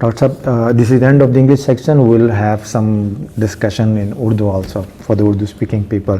Dr. Sahab, this is the end of the English section. We will have some discussion in Urdu also for the Urdu speaking people.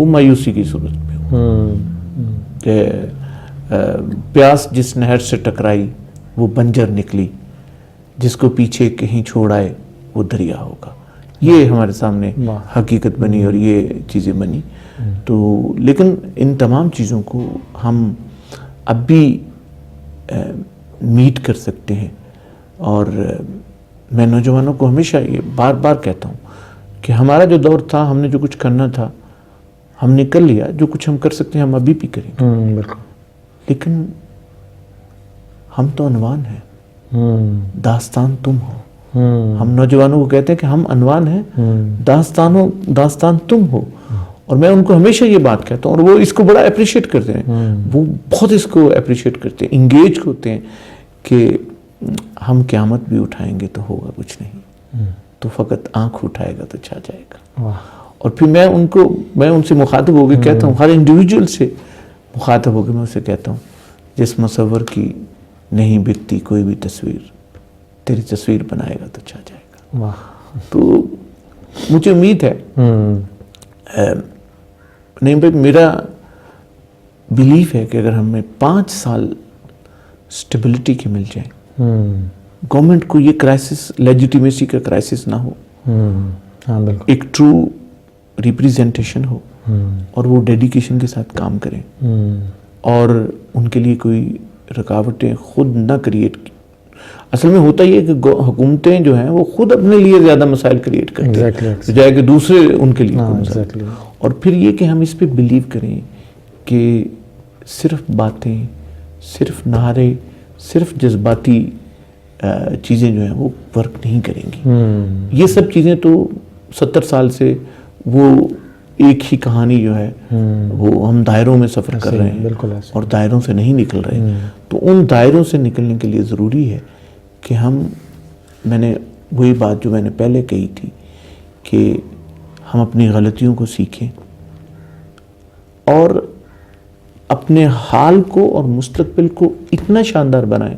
وہ مایوسی کی صورت میں ہو کہ پیاس جس نہر سے ٹکرائی وہ بنجر نکلی، جس کو پیچھے کہیں چھوڑ آئے وہ دریا ہوگا. یہ ہمارے سامنے حقیقت بنی اور یہ چیزیں بنی. تو لیکن ان تمام چیزوں کو ہم اب بھی میٹ کر سکتے ہیں. اور میں نوجوانوں کو ہمیشہ یہ بار بار کہتا ہوں کہ ہمارا جو دور تھا، ہم نے جو کچھ کرنا تھا ہم نے کر لیا. جو کچھ ہم کر سکتے ہیں ہم ابھی بھی کریں گے. لیکن ہم تو عنوان ہیں، داستان تم ہو. ہم نوجوانوں کو کہتے ہیں کہ ہم عنوان ہیں، داستان تم ہو. اور میں ان کو ہمیشہ یہ بات کہتا ہوں اور وہ اس کو بڑا اپریشیٹ کرتے ہیں. وہ بہت اس کو اپریشیٹ کرتے ہیں، انگیج ہوتے ہیں کہ ہم قیامت بھی اٹھائیں گے تو ہوگا کچھ نہیں، تو فقط آنکھ اٹھائے گا تو چھا جائے گا. اور پھر میں ان سے مخاطب ہو کے کہتا ہوں، ہر انڈیویجول سے مخاطب ہو کے میں اسے کہتا ہوں، جس مصور کی نہیں بکتی کوئی بھی تصویر، تیری تصویر بنائے گا تو چھا جائے گا. تو مجھے امید ہے، نہیں بھائی، میرا بیلیف ہے کہ اگر ہمیں 5 سال سٹیبلٹی کے مل جائیں، گورنمنٹ کو یہ کرائسس لیجیٹیمیسی کا کرائسس نہ ہو، ایک ٹرو ریپریزنٹیشن ہو اور وہ ڈیڈیکیشن کے ساتھ کام کریں اور ان کے لیے کوئی رکاوٹیں خود نہ کریٹ کی. اصل میں ہوتا یہ ہے کہ حکومتیں جو ہیں وہ خود اپنے لیے زیادہ مسائل کریٹ کرتے ہیں بجائے کہ دوسرے ان کے لیے مسائل. اور پھر یہ کہ ہم اس پہ بلیو کریں کہ صرف باتیں، صرف نعرے، صرف جذباتی چیزیں جو ہیں وہ ورک نہیں کریں گی. یہ سب چیزیں تو 70 سال سے وہ ایک ہی کہانی جو ہے وہ ہم دائروں میں سفر کر رہے ہیں اور دائروں سے نہیں نکل رہے. تو ان دائروں سے نکلنے کے لیے ضروری ہے کہ میں نے وہی بات جو میں نے پہلے کہی تھی کہ ہم اپنی غلطیوں کو سیکھیں اور اپنے حال کو اور مستقبل کو اتنا شاندار بنائیں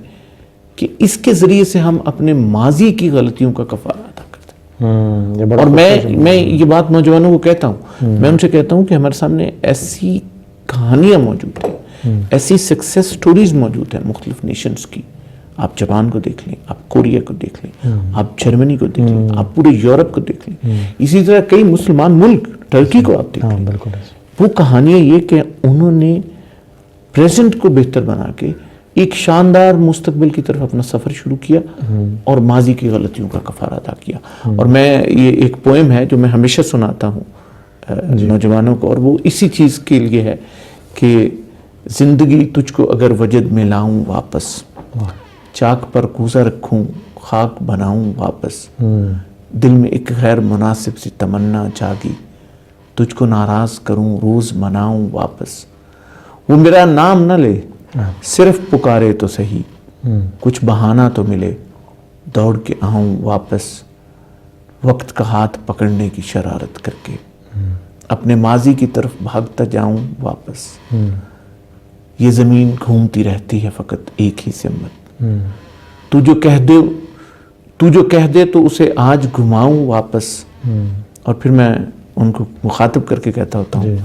کہ اس کے ذریعے سے ہم اپنے ماضی کی غلطیوں کا کفارہ ادا کرتے ہیں. اور میں یہ بات نوجوانوں کو کہتا ہوں، میں ان سے کہتا ہوں کہ ہمارے سامنے ایسی کہانیاں موجود ہیں، ایسی سکسیس سٹوریز موجود ہیں مختلف نیشنز کی. آپ جاپان کو دیکھ لیں، آپ کوریا کو دیکھ لیں، آپ جرمنی کو دیکھ لیں، آپ پورے یورپ کو دیکھ لیں، اسی طرح کئی مسلمان ملک، ٹرکی کو آپ دیکھ لیں. وہ کہانیاں یہ کہ انہوں نے پریزنٹ کو بہتر بنا کے ایک شاندار مستقبل کی طرف اپنا سفر شروع کیا اور ماضی کی غلطیوں کا کفارہ ادا کیا. اور میں یہ ایک پوئم ہے جو میں ہمیشہ سناتا ہوں نوجوانوں کو، اور وہ اسی چیز کے لیے ہے کہ زندگی تجھ کو اگر وجد میں لاؤں واپس، چاک پر کوزہ رکھوں خاک بناؤں واپس، دل میں ایک غیر مناسب سی تمنا جاگی، تجھ کو ناراض کروں روز مناؤں واپس. وہ میرا نام نہ لے صرف پکارے تو صحیح، کچھ بہانہ تو ملے دوڑ کے آؤں واپس، وقت کا ہاتھ پکڑنے کی شرارت کر کے اپنے ماضی کی طرف بھاگتا جاؤں واپس. یہ زمین گھومتی رہتی ہے فقط ایک ہی سمت، تو جو کہہ دے تو اسے آج گھماؤں واپس. اور پھر میں ان کو مخاطب کر کے کہتا ہوتا ہوں،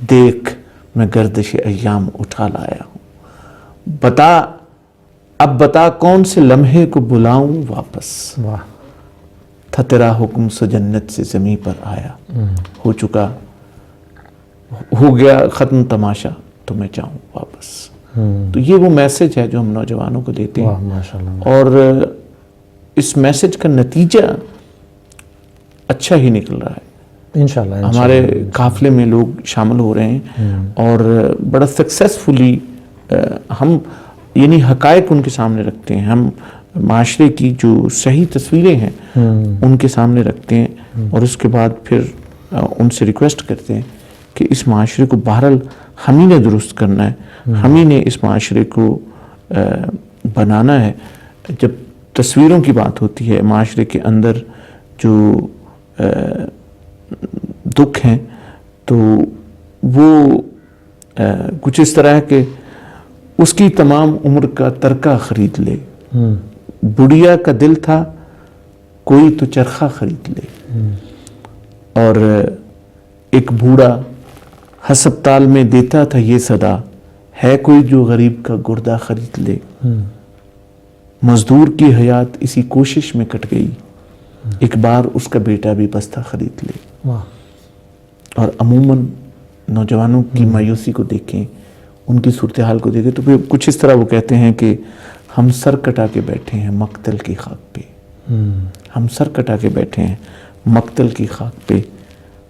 دیکھ میں گردش ایام اٹھا لایا ہوں، بتا کون سے لمحے کو بلاؤں واپس. تھا تیرا حکم سو جنت سے زمیں پر آیا، ہو گیا ختم تماشا تو میں جاؤں واپس. تو یہ وہ میسج ہے جو ہم نوجوانوں کو دیتے ہیں، اور اس میسج کا نتیجہ اچھا ہی نکل رہا ہے. انشاءاللہ ہمارے قافلے میں لوگ شامل ہو رہے ہیں اور بڑا سکسیسفلی ہم یعنی حقائق ان کے سامنے رکھتے ہیں. ہم معاشرے کی جو صحیح تصویریں ہیں ان کے سامنے رکھتے ہیں اور اس کے بعد پھر ان سے ریکویسٹ کرتے ہیں کہ اس معاشرے کو بہرحال ہم ہی نے درست کرنا ہے، ہم ہی نے اس معاشرے کو بنانا ہے. جب تصویروں کی بات ہوتی ہے معاشرے کے اندر جو دکھ ہیں تو وہ کچھ اس طرح ہے کہ اس کی تمام عمر کا ترکہ خرید لے، بڑھیا کا دل تھا کوئی تو چرخہ خرید لے. اور ایک بوڑھا ہسپتال میں دیتا تھا یہ صدا، ہے کوئی جو غریب کا گردہ خرید لے، مزدور کی حیات اسی کوشش میں کٹ گئی، ایک بار اس کا بیٹا بھی بستہ خرید لے. اور عموماً نوجوانوں کی مایوسی کو دیکھیں، ان کی صورتحال کو دیکھیں تو پھر کچھ اس طرح وہ کہتے ہیں کہ ہم سر کٹا کے بیٹھے ہیں مقتل کی خاک پہ، ہم سر کٹا کے بیٹھے ہیں مقتل کی خاک پہ،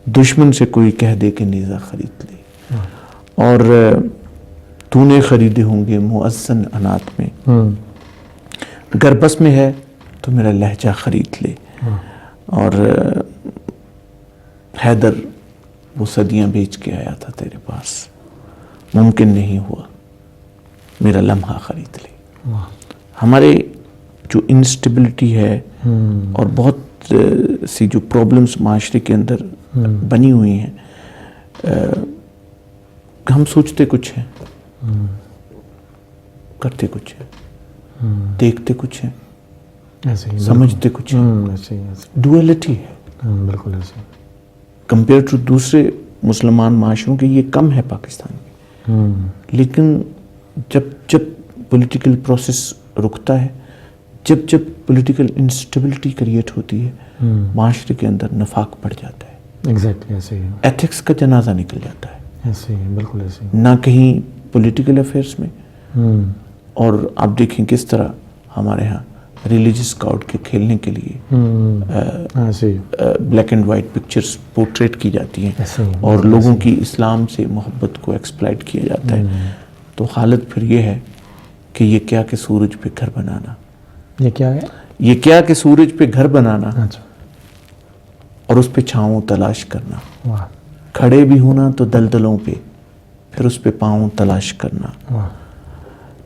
دشمن سے کوئی کہہ دے کہ نیزہ خرید لے. اور تو نے خریدے ہوں گے مؤذن انات میں، گر بس میں ہے تو میرا لہجہ خرید لے. اور حیدر وہ صدیاں بیچ کے آیا تھا تیرے پاس، ممکن نہیں ہوا میرا لمحہ خرید لے. ہمارے جو انسٹیبلٹی ہے اور بہت سی جو پرابلمز معاشرے کے اندر بنی ہوئی ہیں، ہم سوچتے کچھ ہیں، کرتے کچھ ہیں، دیکھتے کچھ ہیں، سمجھتے کچھ ہیں. ڈوئلٹی ہے بالکل ایسے کمپیئر ٹو دوسرے مسلمان معاشروں کے، یہ کم ہے پاکستان میں. لیکن جب پولیٹیکل پروسیس رکتا ہے، جب پولیٹیکل انسٹیبلٹی کریٹ ہوتی ہے، معاشرے کے اندر نفاق پڑ جاتا ہے. ایگزیکٹلی ایسے ہی ایتھکس کا جنازہ نکل جاتا ہے، ایسے ہی بالکل ایسے ہی. نہ کہیں پولیٹیکل افیئرس میں. اور آپ دیکھیں کس طرح ہمارے ہاں ریلیجس کارڈ کے کھیلنے کے لیے black and white pictures portrait کی جاتی ہیں اور لوگوں کی اسلام سے محبت کو ایکسپلائٹ کیا جاتا ہے. تو حالت پھر یہ ہے کہ یہ کیا کہ سورج پہ گھر بنانا، یہ کیا ہے، یہ کیا کہ سورج پہ گھر بنانا اور اس پہ چھاؤں تلاش کرنا، کھڑے بھی ہونا تو دلدلوں پہ، پھر اس پہ پاؤں تلاش کرنا،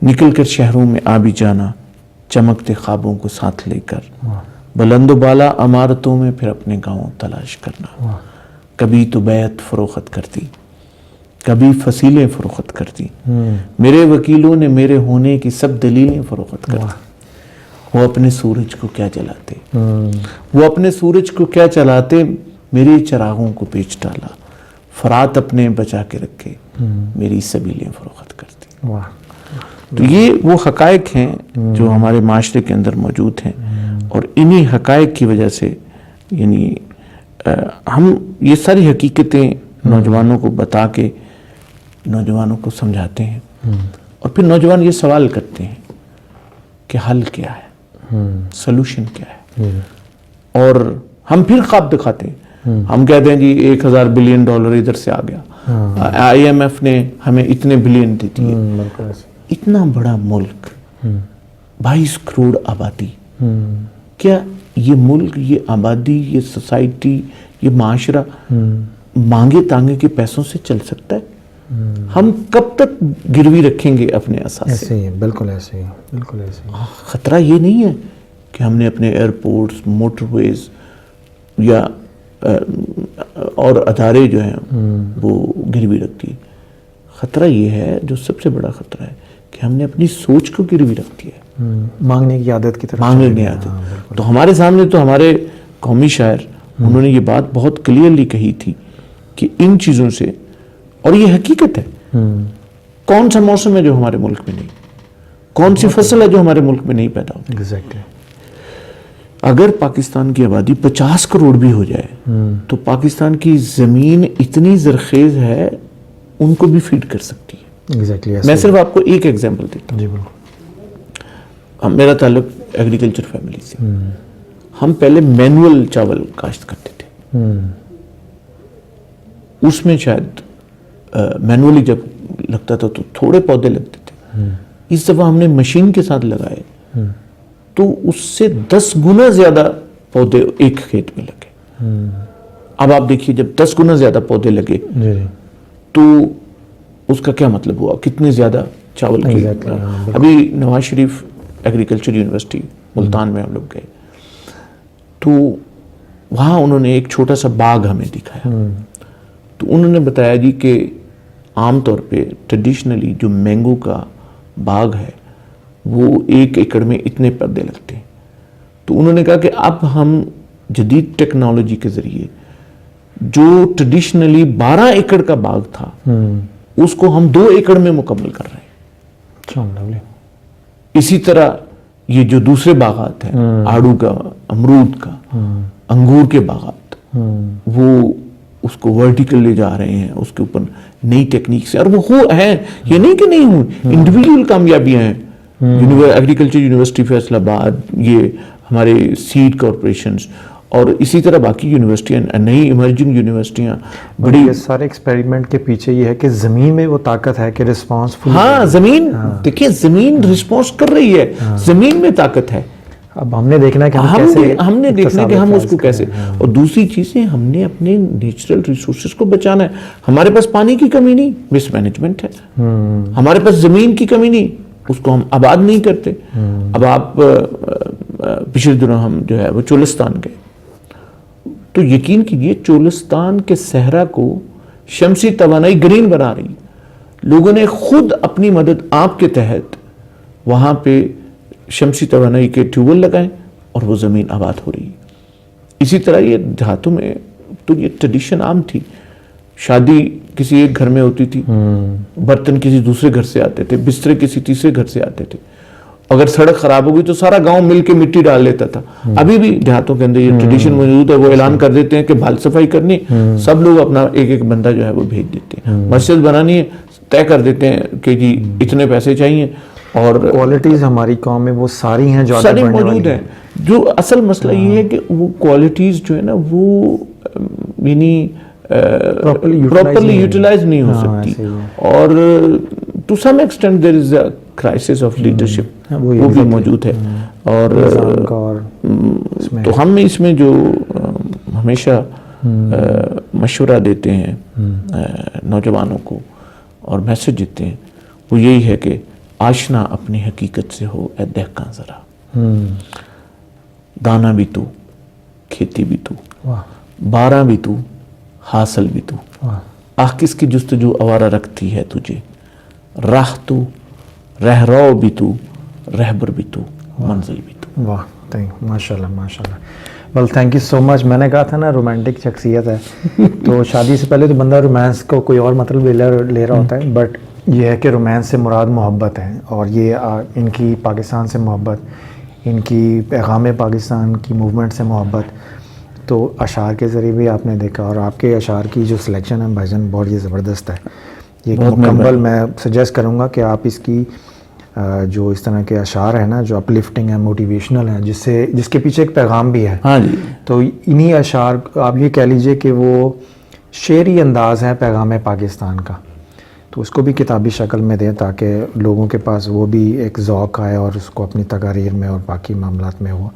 نکل کر شہروں میں آ بھی جانا، چمکتے خوابوں کو ساتھ لے کر، بلند و بالا عمارتوں میں پھر اپنے گاؤں تلاش کرنا. کبھی تو بیعت فروخت کرتی، کبھی فصیلیں فروخت کرتی، میرے وکیلوں نے میرے ہونے کی سب دلیلیں فروخت کرتی. وہ اپنے سورج کو کیا جلاتے، وہ اپنے سورج کو کیا چلاتے، میرے چراغوں کو بیچ ڈالا، فرات اپنے بچا کے رکھے، میری سبیلیں فروخت کرتی. تو یہ وہ حقائق ہیں جو ہمارے معاشرے کے اندر موجود ہیں، اور انہی حقائق کی وجہ سے یعنی ہم یہ ساری حقیقتیں نوجوانوں کو بتا کے نوجوانوں کو سمجھاتے ہیں، اور پھر نوجوان یہ سوال کرتے ہیں کہ حل کیا ہے، سلوشن کیا ہے. اور ہم پھر خواب دکھاتے ہیں، ہم کہتے ہیں جی 1000 بلین ڈالر ادھر سے آ گیا، IMF نے ہمیں اتنے بلین دی دیے. اتنا بڑا ملک، 22 کروڑ آبادی، کیا یہ ملک، یہ آبادی، یہ سوسائٹی، یہ معاشرہ مانگے تانگے کے پیسوں سے چل سکتا ہے؟ ہم کب تک گروی رکھیں گے اپنے اثاثے؟ ایسے ہی بالکل ایسے ہی بالکل ایسے ہی. خطرہ یہ نہیں ہے کہ ہم نے اپنے ایئرپورٹس، موٹر ویز یا اور ادارے جو ہیں وہ گروی رکھ دیے. خطرہ یہ ہے، جو سب سے بڑا خطرہ ہے، کہ ہم نے اپنی سوچ کو گروی رکھ دیا ہے، مانگنے کی عادت کی طرف، مانگنے کی عادت. تو ہمارے سامنے تو ہمارے قومی شاعر، انہوں نے یہ بات بہت کلیئرلی کہی تھی کہ ان چیزوں سے، اور یہ حقیقت ہے، کون سا موسم ہے جو ہمارے ملک میں نہیں، کون سی فصل ہے جو ہمارے ملک میں نہیں پیدا ہوتی. ایگزیکٹلی. اگر پاکستان کی آبادی 50 کروڑ بھی ہو جائے تو پاکستان کی زمین اتنی زرخیز ہے، ان کو بھی فیڈ کر سکتی ہے. میں صرف آپ کو ایک ایگزامپل دیتا ہوں. جی بالکل. میرا تعلق ایگریکلچر فیملی سے. ہم پہلے مینول چاول کاشت کرتے تھے، اس میں شاید مینولی جب لگتا تھا تو تھوڑے پودے لگتے تھے. اس دفعہ ہم نے مشین کے ساتھ لگائے تو اس سے 10 گنا زیادہ پودے ایک کھیت میں لگے. اب آپ دیکھیے جب 10 گنا زیادہ پودے لگے تو اس کا کیا مطلب ہوا، کتنے زیادہ چاول کی. ابھی نواز شریف ایگریکلچر یونیورسٹی ملتان میں ہم لوگ گئے تو وہاں انہوں نے ایک چھوٹا سا باغ ہمیں دکھایا. تو انہوں نے بتایا جی کہ عام طور پہ ٹریڈیشنلی جو مینگو کا باغ ہے وہ 1 ایکڑ میں اتنے پودے لگتے ہیں. تو انہوں نے کہا کہ اب ہم جدید ٹیکنالوجی کے ذریعے جو ٹریڈیشنلی 12 ایکڑ کا باغ تھا اس کو ہم 2 ایکڑ میں مکمل کر رہے ہیں. اسی طرح یہ جو دوسرے باغات ہیں آڑو کا, امرود کا, انگور کے باغات, وہ اس کو ورٹیکل لے جا رہے ہیں, اس کے اوپر نئی ٹیکنیک سے, اور وہ ہیں, یہ نہیں کہ نہیں ہوں, انڈیویجول کامیابیاں ہیں. ایگریکلچر یونیورسٹی فیصل آباد, یہ ہمارے سیڈ کارپوریشنز, اور اسی طرح باقی یونیورسٹیاں, نئی ایمرجنگ یونیورسٹیاں بڑی. یہ سارے ایکسپیریمنٹ کے پیچھے یہ ہے کہ زمین میں وہ طاقت ہے کہ رسپانس. ہاں زمین, دیکھیں زمین رسپانس کر رہی ہے, زمین میں طاقت ہے. اب ہم نے دیکھنا ہے کہ ہم نے دیکھنا ہے کہ ہم اس کو کیسے, اور دوسری چیزیں ہم نے اپنے نیچرل ریسورسز کو بچانا ہے. ہمارے پاس پانی کی کمی نہیں, مس مینجمنٹ ہے. ہمارے پاس زمین کی کمی نہیں, اس کو ہم آباد نہیں کرتے. اب آپ پچھلے دنوں ہم جو ہے وہ چولستان گئے, تو یقین کیجئے چولستان کے صحرا کو شمسی توانائی گرین بنا رہی. لوگوں نے خود اپنی مدد آپ کے تحت وہاں پہ شمسی توانائی کے ٹیوبویل لگائیں اور وہ زمین آباد ہو رہی ہے. اسی طرح یہ دیہاتوں میں تو یہ ٹریڈیشن عام تھی, شادی کسی ایک گھر میں ہوتی تھی, برتن کسی دوسرے گھر سے آتے تھے, بسترے کسی تیسرے گھر سے آتے تھے. اگر سڑک خراب ہو گئی تو سارا گاؤں مل کے مٹی ڈال لیتا تھا. ابھی بھی دیہاتوں کے اندر یہ ٹریڈیشن موجود ہے. وہ اعلان کر دیتے ہیں کہ بال صفائی کرنی, سب لوگ اپنا ایک ایک بندہ جو ہے وہ بھیج دیتے ہیں. مسجد بنانی ہے, طے کر دیتے ہیں کہ جی اتنے پیسے چاہیے, اور کوالٹیز ہماری قوم میں وہ ساری ہیں جو ساری موجود ہیں. جو اصل مسئلہ یہ ہے کہ وہ کوالٹیز جو ہے نا وہ یعنی پراپرلی یوٹیلائز نہیں ہو سکتی, اور to some extent there is a crisis of leadership, وہ بھی موجود ہے. اور تو ہم اس میں جو ہمیشہ مشورہ دیتے ہیں نوجوانوں کو اور میسج دیتے ہیں وہ یہی ہے کہ آشنا اپنی حقیقت سے ہو اے دہقاں ذرا, دانا بھی تو, کھیتی بھی تو, بارہ بھی تو, حاصل بھی تو, آہ کس کی جستجو آوارہ رکھتی ہے تجھے, راہ تو, رہ رو بھی تو, رہبر بھی تو, منزل بھی تو. واہ, ماشاءاللہ ماشاءاللہ. ویل تھینک یو سو مچ. میں نے کہا تھا نا رومانٹک شخصیت ہے, تو شادی سے پہلے تو بندہ رومانس کو کوئی اور مطلب لے رہا ہوتا ہے, بٹ یہ ہے کہ رومانس سے مراد محبت ہے, اور یہ ان کی پاکستان سے محبت, ان کی پیغام پاکستان کی موومنٹ سے محبت. تو اشعار کے ذریعے بھی آپ نے دیکھا, اور آپ کے اشعار کی جو سلیکشن ہے بھائی جان بہت یہ زبردست ہے. یہ مکمل میں سجیسٹ کروں گا کہ آپ اس کی جو اس طرح کے اشعار ہیں نا جو اپلفٹنگ ہیں, موٹیویشنل ہیں, جس کے پیچھے ایک پیغام بھی ہے. ہاں جی, تو انہی اشعار آپ یہ کہہ لیجئے کہ وہ شعری انداز ہے پیغام پاکستان کا, تو اس کو بھی کتابی شکل میں دیں تاکہ لوگوں کے پاس وہ بھی ایک ذوق آئے اور اس کو اپنی تقاریر میں اور باقی معاملات میں ہو.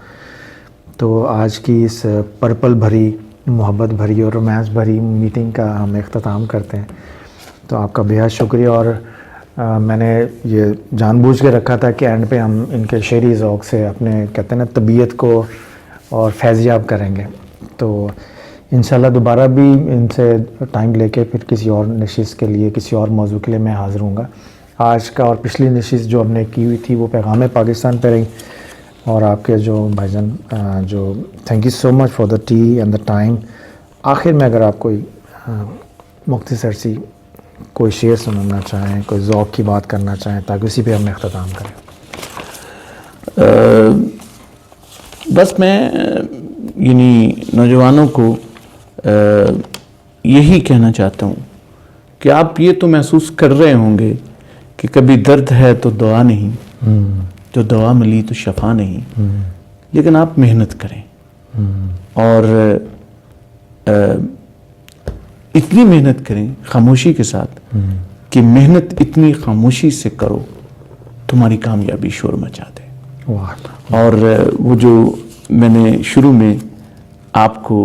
تو آج کی اس پرپل بھری, محبت بھری اور رومانس بھری میٹنگ کا ہم اختتام کرتے ہیں. تو آپ کا بہت شکریہ, اور میں نے یہ جان بوجھ کے رکھا تھا کہ اینڈ پہ ہم ان کے شعری ذوق سے اپنے کہتے ہیں نا طبیعت کو اور فیضیاب کریں گے. تو انشاءاللہ دوبارہ بھی ان سے ٹائم لے کے پھر کسی اور نشست کے لیے, کسی اور موضوع کے لیے میں حاضر ہوں گا. آج کا اور پچھلی نشست جو ہم نے کی ہوئی تھی وہ پیغام پاکستان پہ رہی, اور آپ کے جو بھائی جان جو thank you so much for the T and the time. آخر میں اگر آپ کوئی مختصر سی کوئی شعر سنانا چاہیں, کوئی ذوق کی بات کرنا چاہیں, تاکہ اسی پہ ہم اختتام کریں. بس میں یعنی نوجوانوں کو یہی کہنا چاہتا ہوں کہ آپ یہ تو محسوس کر رہے ہوں گے کہ کبھی درد ہے تو دوا نہیں, جو دوا ملی تو شفا نہیں, لیکن آپ محنت کریں, اور اتنی محنت کریں خاموشی کے ساتھ کہ محنت اتنی خاموشی سے کرو تمہاری کامیابی شور مچا دے. اور وہ جو میں نے شروع میں آپ کو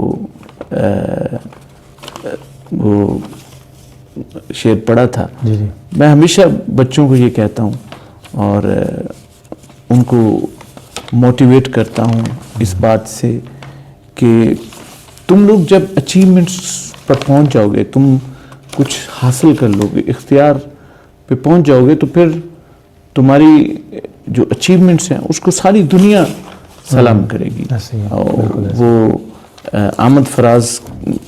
وہ شعر پڑھا تھا, میں ہمیشہ بچوں کو یہ کہتا ہوں اور ان کو موٹیویٹ کرتا ہوں اس بات سے کہ تم لوگ جب اچیومنٹس پر پہنچ جاؤ گے, تم کچھ حاصل کر لو گے, اختیار پہ پہنچ جاؤ گے, تو پھر تمہاری جو اچیومنٹس ہیں اس کو ساری دنیا سلام کرے گی. اور وہ احمد فراز